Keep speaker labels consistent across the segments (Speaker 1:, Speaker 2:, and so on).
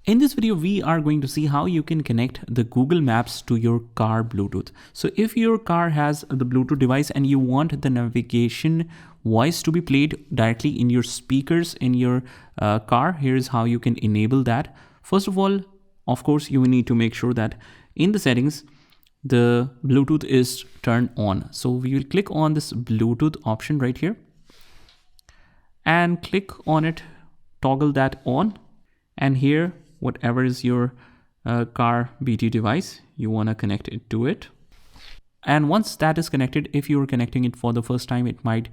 Speaker 1: In this video, we are going to see how you can connect the Google Maps to your car Bluetooth. So if your car has the Bluetooth device and you want the navigation voice to be played directly in your speakers in your car, here's how you can enable that. First of all, of course, you need to make sure that in the settings, the Bluetooth is turned on. So we will click on this Bluetooth option right here and click on it, toggle that on, and here whatever is your car BT device, you want to connect it to it. And once that is connected, if you are connecting it for the first time, it might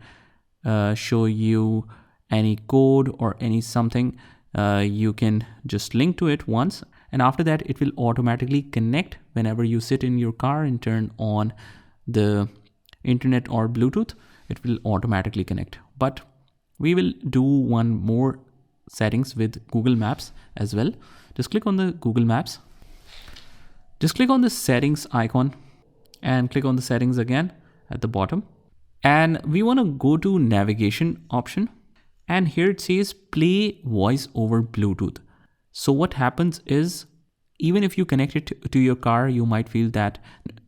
Speaker 1: show you any code or any something. You can just link to it once, and after that it will automatically connect whenever you sit in your car and turn on the internet or Bluetooth. It will automatically connect. But we will do one more settings with Google Maps as well. Just click on the Google Maps. Just click on the settings icon and click on the settings again at the bottom. And we want to go to navigation option. And here it says play voice over Bluetooth. So what happens is, even if you connect it to your car, you might feel that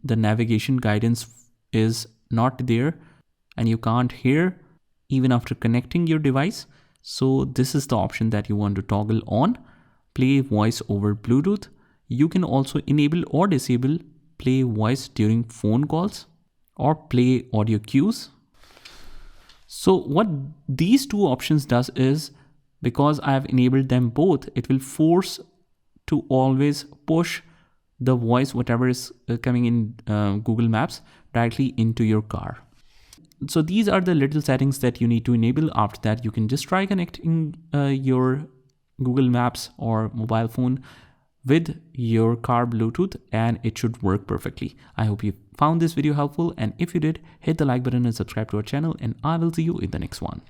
Speaker 1: the navigation guidance is not there and you can't hear even after connecting your device. So this is the option that you want to toggle on, play voice over Bluetooth. You can also enable or disable play voice during phone calls or play audio cues. So what these two options does is, because I have enabled them both, it will force to always push the voice, whatever is coming in Google Maps, directly into your car. So these are the little settings that you need to enable. After that, you can just try connecting your Google Maps or mobile phone with your car Bluetooth, and it should work perfectly. I hope you found this video helpful, and if you did, hit the like button and subscribe to our channel, and I will see you in the next one.